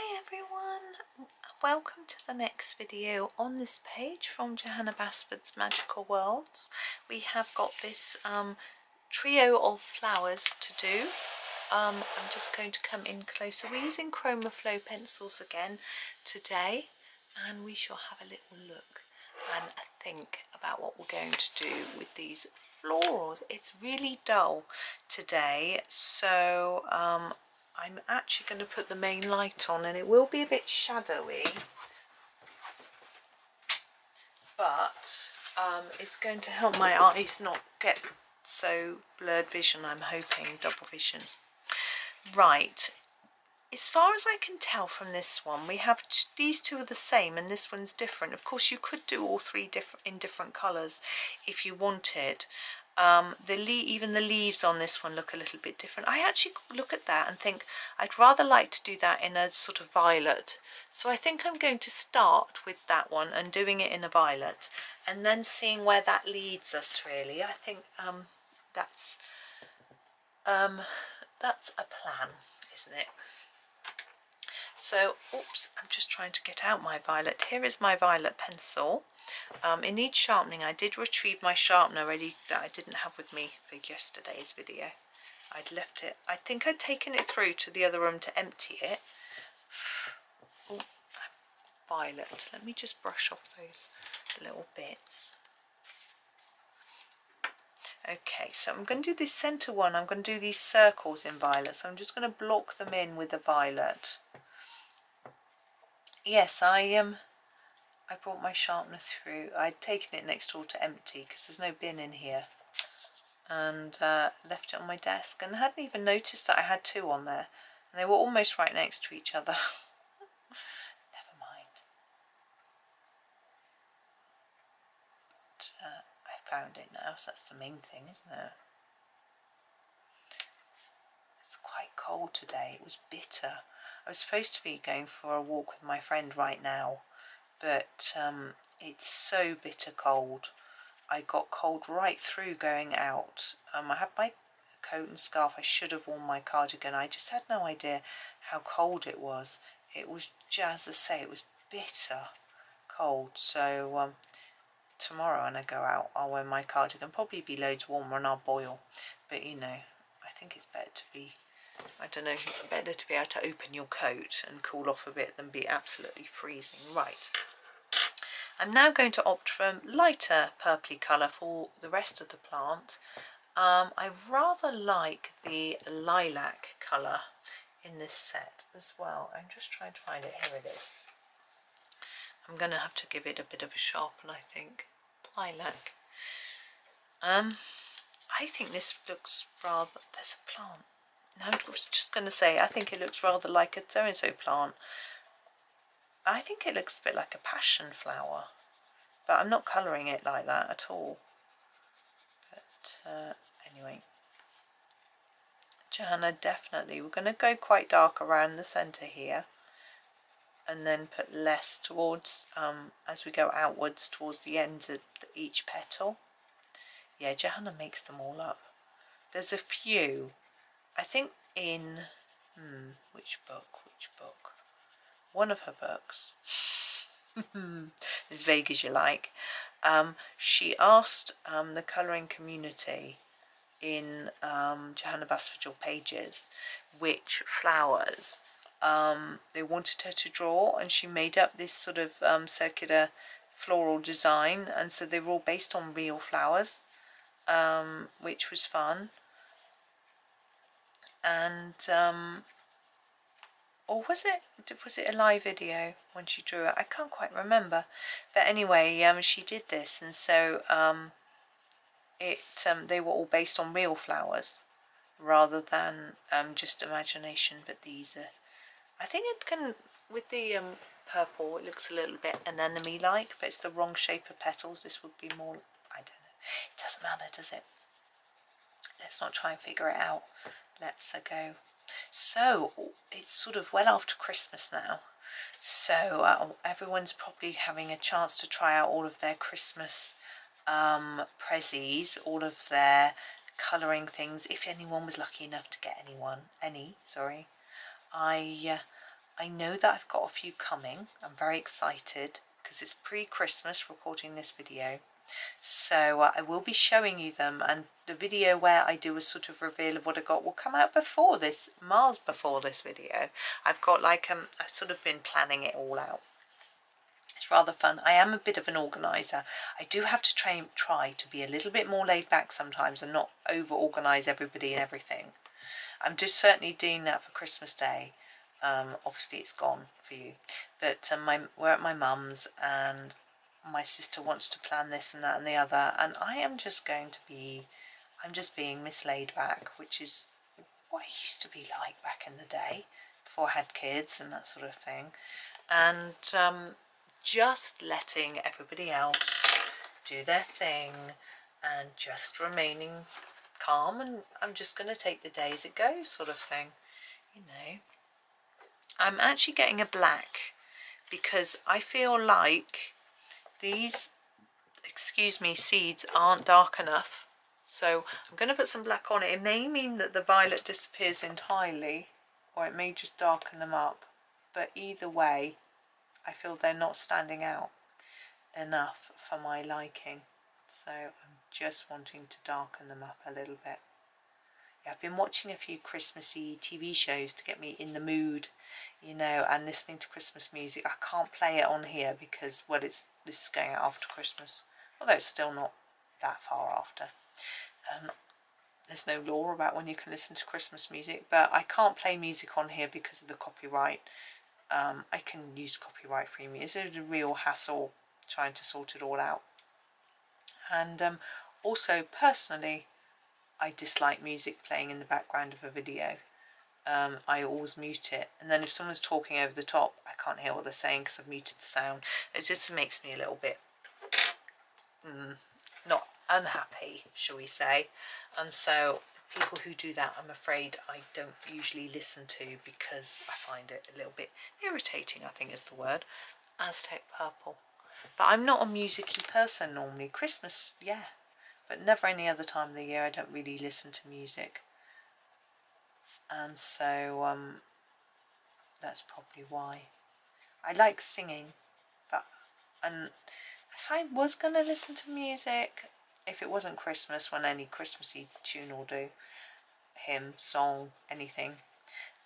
Hi everyone, welcome to the next video on this page from Johanna Basford's Magical Worlds. We have got this trio of flowers to do. I'm just going to come in closer. We're using Chromaflow pencils again today, and we shall have a little look and think about what we're going to do with these florals. It's really dull today, so I'm actually going to put the main light on, and it will be a bit shadowy, but it's going to help my eyes not get so blurred vision. I'm hoping double vision. Right, as far as I can tell from this one, we have these two are the same and this one's different. Of course you could do all three in different colours if you wanted. Even the leaves on this one look a little bit different. I actually look at that and think I'd rather like to do that in a sort of violet. So I think I'm going to start with that one and doing it in a violet, and then seeing where that leads us. Really, I think that's a plan, isn't it? So, oops, I'm just trying to get out my violet. Here is my violet pencil. It needs sharpening. I did retrieve my sharpener ready that I didn't have with me for yesterday's video. I'd left it. I think I'd taken it through to the other room to empty it. Oh, violet. Let me just brush off those little bits. Okay, so I'm going to do this centre one. I'm going to do these circles in violet. So I'm just going to block them in with the violet. Yes, I brought my sharpener through. I'd taken it next door to empty because there's no bin in here, and left it on my desk and hadn't even noticed that I had two on there, and they were almost right next to each other. Never mind. But, I found it now, so that's the main thing, isn't it? It's quite cold today. It was bitter. I was supposed to be going for a walk with my friend right now, but it's so bitter cold. I got cold right through going out. I had my coat and scarf. I should have worn my cardigan. I just had no idea how cold it was. It was, as I say, it was bitter cold. So tomorrow when I go out, I'll wear my cardigan. Probably be loads warmer and I'll boil. But you know, I think it's better to be, I don't know, better to be able to open your coat and cool off a bit than be absolutely freezing. Right. I'm now going to opt for a lighter purpley colour for the rest of the plant. I rather like the lilac colour in this set as well. I'm just trying to find it. Here it is. I'm going to have to give it a bit of a sharpen, I think. Lilac. I think this looks rather... There's a plant. No, I was just going to say, I think it looks rather like a so-and-so plant. I think it looks a bit like a passion flower, but I'm not colouring it like that at all. But anyway, Johanna, definitely, we're going to go quite dark around the centre here, and then put less towards, as we go outwards towards the ends of each petal. Yeah, Johanna makes them all up. There's a few, I think in, which book? One of her books, as vague as you like, she asked the colouring community in Johanna Basford pages which flowers they wanted her to draw, and she made up this sort of circular floral design, and so they were all based on real flowers, which was fun. And or was it a live video when she drew it? I can't quite remember. But anyway, she did this, and so they were all based on real flowers rather than just imagination. But these are, I think it can, with the purple, it looks a little bit anemone-like, but it's the wrong shape of petals. This would be more, I don't know. It doesn't matter, does it? Let's not try and figure it out. Let's go. So it's sort of well after Christmas now, so everyone's probably having a chance to try out all of their Christmas prezzies, all of their colouring things, if anyone was lucky enough to get any. I I know that I've got a few coming. I'm very excited because it's pre-Christmas recording this video. So I will be showing you them, and the video where I do a sort of reveal of what I got will come out before this, miles before this video. I've got like, I've sort of been planning it all out. It's rather fun. I am a bit of an organiser. I do have to try to be a little bit more laid back sometimes and not over-organise everybody and everything. I'm just certainly doing that for Christmas Day. Obviously it's gone for you. But we're at my mum's and my sister wants to plan this and that and the other. And I am just going to be, I'm just being Miss Laid Back, which is what I used to be like back in the day, before I had kids and that sort of thing. And just letting everybody else do their thing and just remaining calm, and I'm just going to take the day as it goes sort of thing, you know. I'm actually getting a black because I feel like these, excuse me, seeds aren't dark enough. So I'm going to put some black on it. It may mean that the violet disappears entirely, or it may just darken them up. But either way, I feel they're not standing out enough for my liking. So I'm just wanting to darken them up a little bit. Yeah, I've been watching a few Christmassy TV shows to get me in the mood, you know, and listening to Christmas music. I can't play it on here because, well, this is going out after Christmas, although it's still not that far after. There's no law about when you can listen to Christmas music, but I can't play music on here because of the copyright. I can use copyright free music. It's a real hassle trying to sort it all out. And also, personally, I dislike music playing in the background of a video. I always mute it, and then if someone's talking over the top, I can't hear what they're saying because I've muted the sound. It just makes me a little bit not unhappy, shall we say. And so people who do that, I'm afraid I don't usually listen to because I find it a little bit irritating, I think is the word. Aztec purple. But I'm not a music-y person normally. Christmas, yeah, but never any other time of the year. I don't really listen to music. And so that's probably why. I like singing, but if I was going to listen to music, if it wasn't Christmas, when any Christmassy tune will do, hymn, song, anything.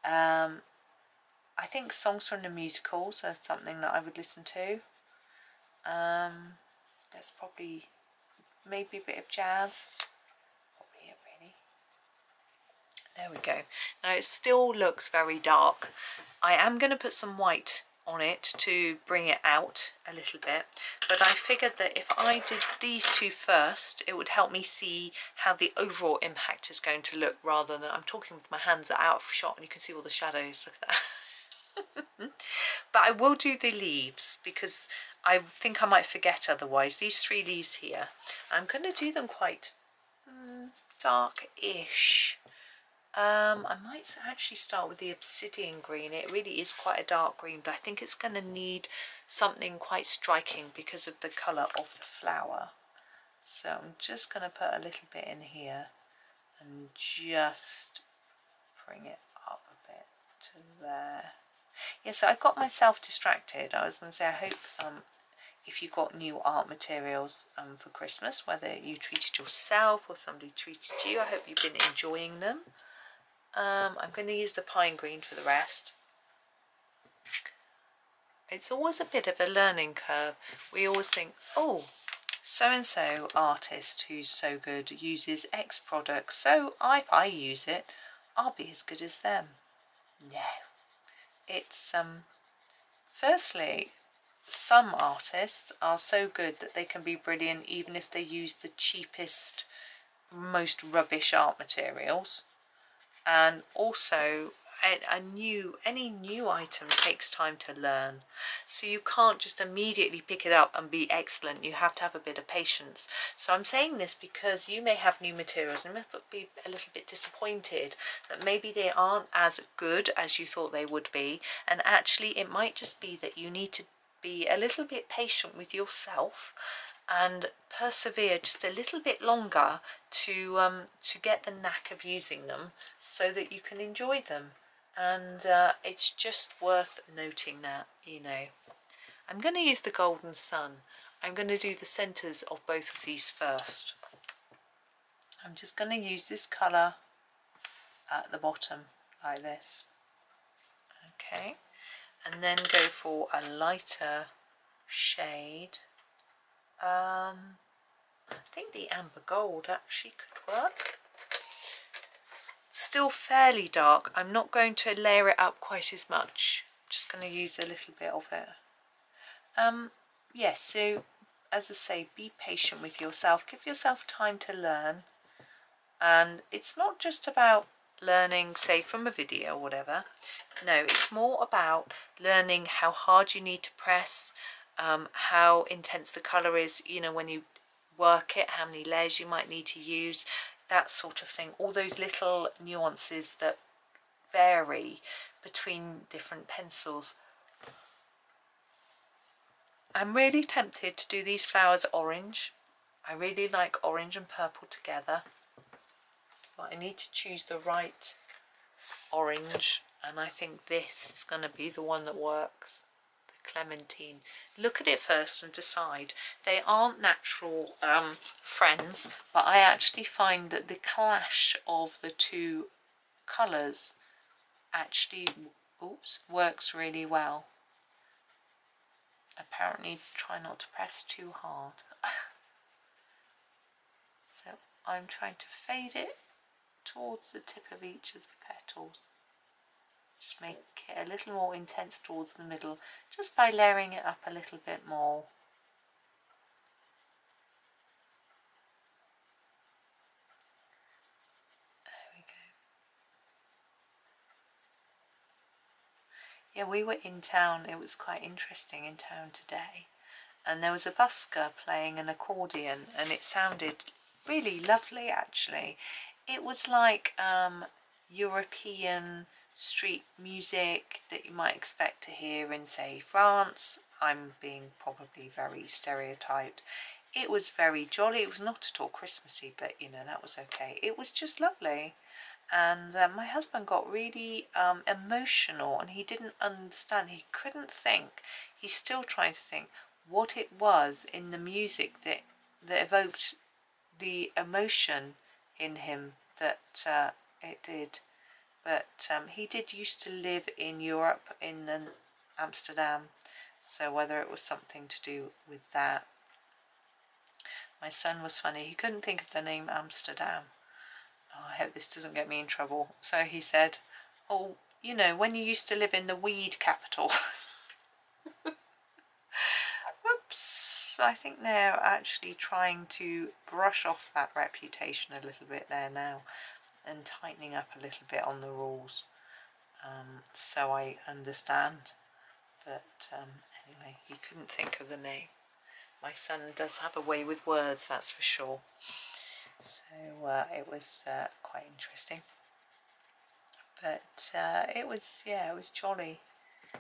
I think songs from the musicals are something that I would listen to. That's probably, maybe a bit of jazz. Probably it, really. There we go. Now it still looks very dark. I am going to put some white on it to bring it out a little bit, but I figured that if I did these two first, it would help me see how the overall impact is going to look, rather than, I'm talking with my hands are out of shot and you can see all the shadows. Look at that. But I will do the leaves because I think I might forget otherwise. These three leaves here, I'm going to do them quite dark-ish. I might actually start with the obsidian green. It really is quite a dark green, but I think it's going to need something quite striking because of the colour of the flower. So I'm just going to put a little bit in here and just bring it up a bit to there. Yeah, so I got myself distracted. I was going to say, I hope if you got new art materials for Christmas, whether you treated yourself or somebody treated you, I hope you've been enjoying them. I'm going to use the pine green for the rest. It's always a bit of a learning curve. We always think, oh, so-and-so artist who's so good uses X product, so if I use it, I'll be as good as them. No. It's, firstly, some artists are so good that they can be brilliant even if they use the cheapest, most rubbish art materials. And also, any new item takes time to learn. So you can't just immediately pick it up and be excellent. You have to have a bit of patience. So I'm saying this because you may have new materials and you must be a little bit disappointed that maybe they aren't as good as you thought they would be. And actually, it might just be that you need to be a little bit patient with yourself and persevere just a little bit longer to get the knack of using them so that you can enjoy them. and it's just worth noting that, you know. I'm going to use the golden sun. I'm going to do the centres of both of these first. I'm just going to use this colour at the bottom like this, okay, and then go for a lighter shade. I think the amber gold actually could work. Still fairly dark. I'm not going to layer it up quite as much. I'm just going to use a little bit of it. Yes, so as I say, be patient with yourself. Give yourself time to learn. And it's not just about learning, say, from a video or whatever. No, it's more about learning how hard you need to press, how intense the colour is, you know, when you work it, how many layers you might need to use, that sort of thing. All those little nuances that vary between different pencils. I'm really tempted to do these flowers orange. I really like orange and purple together, but I need to choose the right orange, and I think this is going to be the one that works. The clementine. Look at it first and decide. They aren't natural friends, but I actually find that the clash of the two colours actually works really well. Apparently try not to press too hard. So I'm trying to fade it towards the tip of each of the petals. Just make it a little more intense towards the middle, just by layering it up a little bit more. There we go. Yeah, we were in town. It was quite interesting in town today. And there was a busker playing an accordion, and it sounded really lovely actually. It was like European street music that you might expect to hear in, say, France. I'm being probably very stereotyped. It was very jolly. It was not at all Christmassy, but you know, that was okay. It was just lovely. And my husband got really emotional, and he didn't understand. He couldn't think. He's still trying to think what it was in the music that evoked the emotion in him that it did. But he did used to live in Europe, in Amsterdam, so whether it was something to do with that. My son was funny. He couldn't think of the name Amsterdam. Oh, I hope this doesn't get me in trouble. So he said, oh, you know, when you used to live in the weed capital. Whoops. I think they're actually trying to brush off that reputation a little bit there now, and tightening up a little bit on the rules. So I understand. But anyway, he couldn't think of the name. My son does have a way with words, that's for sure. So it was quite interesting. But it was, yeah, it was jolly. It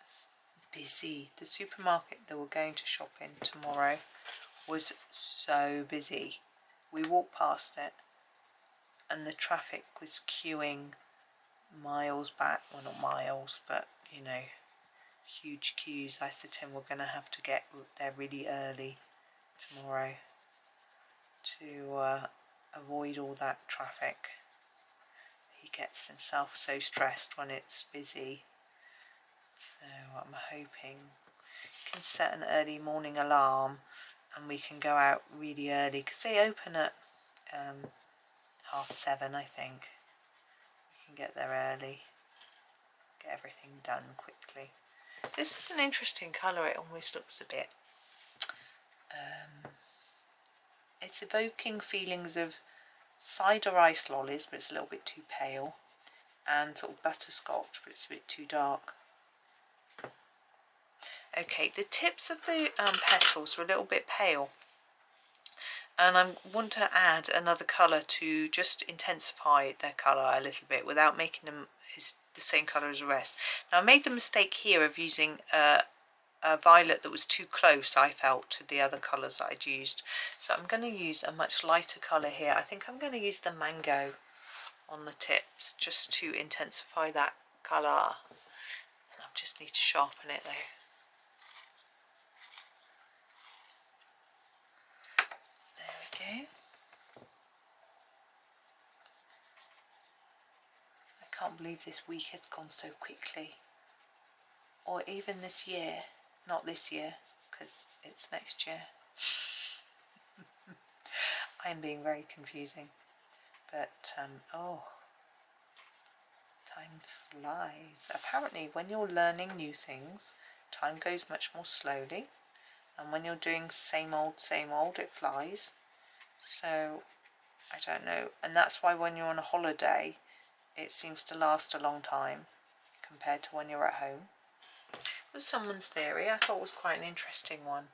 was busy. The supermarket that we're going to shop in tomorrow was so busy. We walked past it and the traffic was queuing miles back. Well, not miles, but you know, huge queues. I said to him, we're going to have to get there really early tomorrow to avoid all that traffic. He gets himself so stressed when it's busy. So I'm hoping you can set an early morning alarm and we can go out really early, because they open at 7:30, I think. We can get there early, get everything done quickly. This is an interesting colour. It almost looks a bit it's evoking feelings of cider ice lollies, but it's a little bit too pale, and sort of butterscotch, but it's a bit too dark. Okay, the tips of the petals are a little bit pale, and I want to add another colour to just intensify their colour a little bit without making them the same colour as the rest. Now I made the mistake here of using a violet that was too close, I felt, to the other colours that I'd used. So I'm going to use a much lighter colour here. I think I'm going to use the mango on the tips just to intensify that colour. I just need to sharpen it though. There we go. I can't believe this week has gone so quickly. Or even this year. Not this year, because it's next year. I am being very confusing. But, oh, time flies. Apparently, when you're learning new things, time goes much more slowly. And when you're doing same old, it flies. So, I don't know. And that's why when you're on a holiday, it seems to last a long time compared to when you're at home. It was someone's theory. I thought it was quite an interesting one.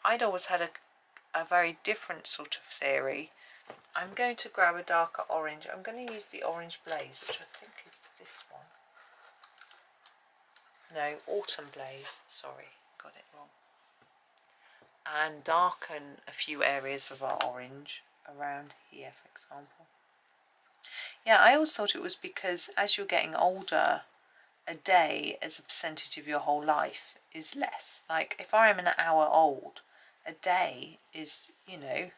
I'd always had a very different sort of theory. I'm going to grab a darker orange. I'm going to use the Orange Blaze, which I think is this one. No, Autumn Blaze. Sorry, got it wrong. And darken a few areas of our orange around here, for example. Yeah, I always thought it was because as you're getting older, a day as a percentage of your whole life is less. Like if I'm an hour old, a day is, you know,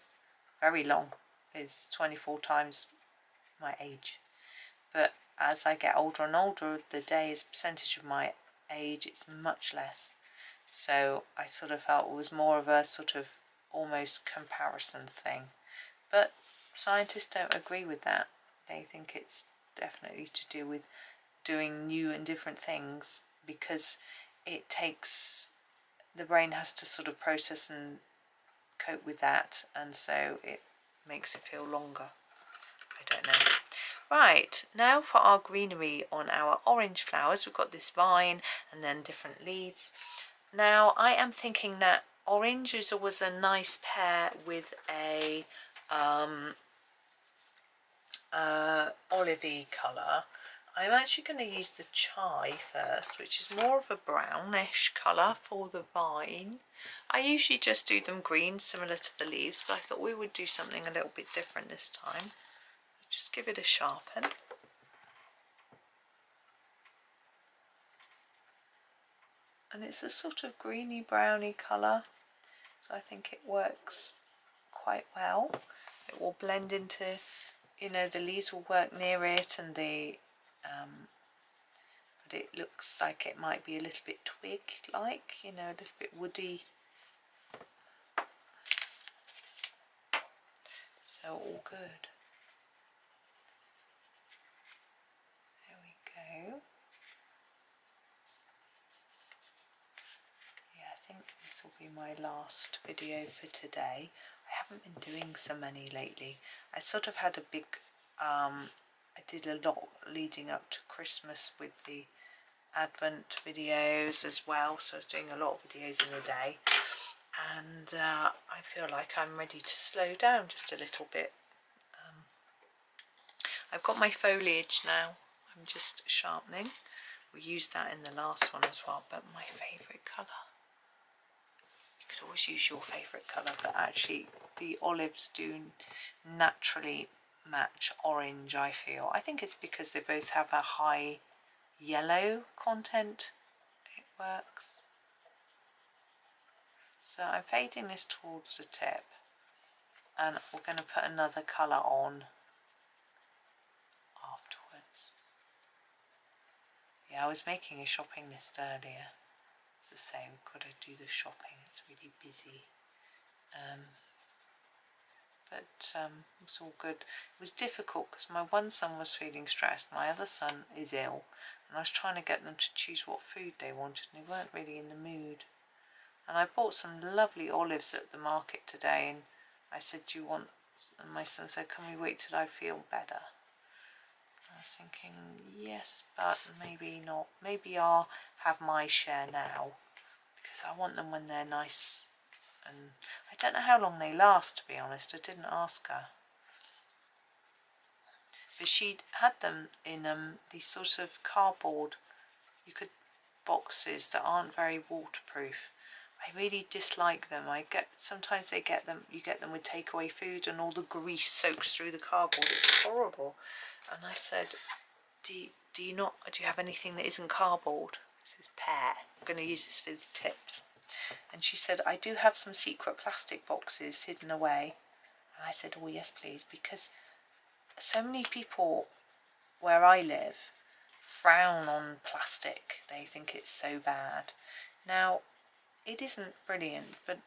very long. It's 24 times my age. But as I get older and older, the day as a percentage of my age, it's much less. So I sort of felt it was more of a sort of almost comparison thing. But scientists don't agree with that. They think it's definitely to do with doing new and different things, because it takes, the brain has to sort of process and cope with that, and so it makes it feel longer. I don't know. Right, now for our greenery on our orange flowers. We've got this vine and then different leaves. Now I am thinking that orange is always a nice pair with a olivey colour. I'm actually going to use the chai first, which is more of a brownish colour for the vine. I usually just do them green, similar to the leaves, but I thought we would do something a little bit different this time. Just give it a sharpen. And it's a sort of greeny browny colour, so I think it works quite well. It will blend into, you know, the leaves will work near it, and the but it looks like it might be a little bit twig-like, you know, a little bit woody. So all good. There we go. Yeah, I think this will be my last video for today. I haven't been doing so many lately. I sort of had a big, I did a lot leading up to Christmas with the Advent videos as well, so I was doing a lot of videos in a day, and I feel like I'm ready to slow down just a little bit. I've got my foliage now, I'm just sharpening. We used that in the last one as well, but my favourite colour, you could always use your favourite colour, but actually the olives do naturally match orange, I feel. I think it's because they both have a high yellow content. It works. So I'm fading this towards the tip, and we're going to put another colour on afterwards. Yeah, I was making a shopping list earlier. As I say, we've got to do the shopping, it's really busy. But it was all good. It was difficult because my one son was feeling stressed, my other son is ill, and I was trying to get them to choose what food they wanted, and they weren't really in the mood. And I bought some lovely olives at the market today, and I said, do you want, and my son said, can we wait till I feel better? I was thinking, yes, but maybe not. Maybe I'll have my share now, because I want them when they're nice. And I don't know how long they last, to be honest. I didn't ask her. But she'd had them in these sort of cardboard, boxes that aren't very waterproof. I really dislike them. Sometimes you get them with takeaway food, and all the grease soaks through the cardboard. It's horrible. And I said, do do you have anything that isn't cardboard? This is pear. I'm going to use this for the tips. And she said, I do have some secret plastic boxes hidden away. And I said, oh yes please, because so many people where I live frown on plastic. They think it's so bad. Now, it isn't brilliant, but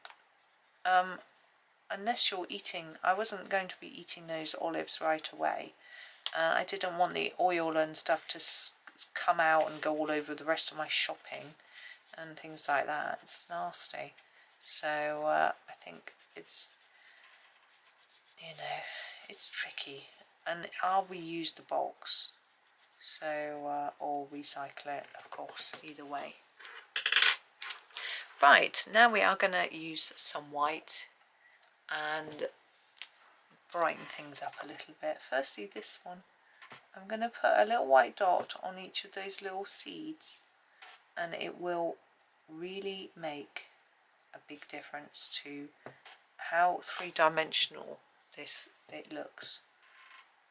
unless you're eating, I wasn't going to be eating those olives right away. I didn't want the oil and stuff to come out and go all over the rest of my shopping and things like that. It's nasty. So I think it's, you know, it's tricky. And I'll reuse the box. So, or recycle it, of course, either way. Right, now we are going to use some white and brighten things up a little bit. Firstly, this one, I'm going to put a little white dot on each of those little seeds, and it will really make a big difference to how three-dimensional it looks.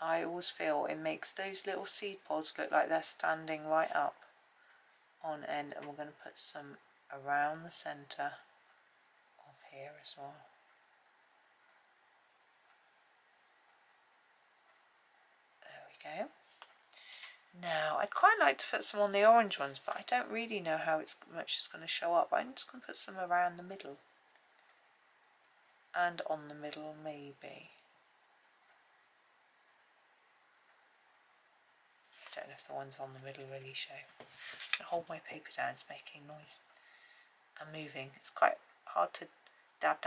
I always feel it makes those little seed pods look like they're standing right up on end, and we're going to put some around the centre of here as well. There we go. Now, I'd quite like to put some on the orange ones, but I don't really know how much it's going to show up. I'm just going to put some around the middle. And on the middle, maybe. I don't know if the ones on the middle really show. I'm going to hold my paper down, it's making noise. And moving. It's quite hard to dab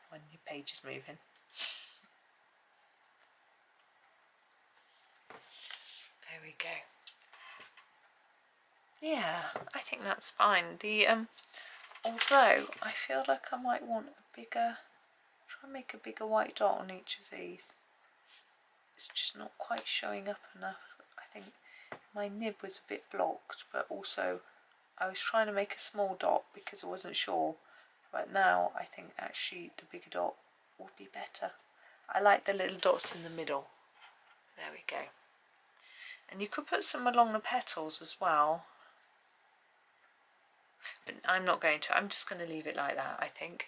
when your page is moving. There we go. Yeah, I think that's fine. The although I feel like I might want a bigger, try and make a bigger white dot on each of these. It's just not quite showing up enough. I think my nib was a bit blocked, but also I was trying to make a small dot because I wasn't sure. But now I think actually the bigger dot would be better. I like the little dots in the middle. There we go. And you could put some along the petals as well. But I'm not going to. I'm just going to leave it like that, I think.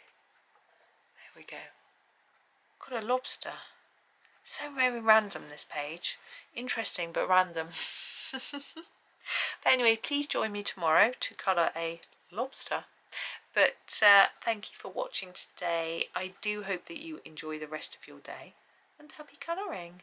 There we go. Got a lobster. So very random, this page. Interesting but random. But anyway, please join me tomorrow to colour a lobster. But thank you for watching today. I do hope that you enjoy the rest of your day, and happy colouring.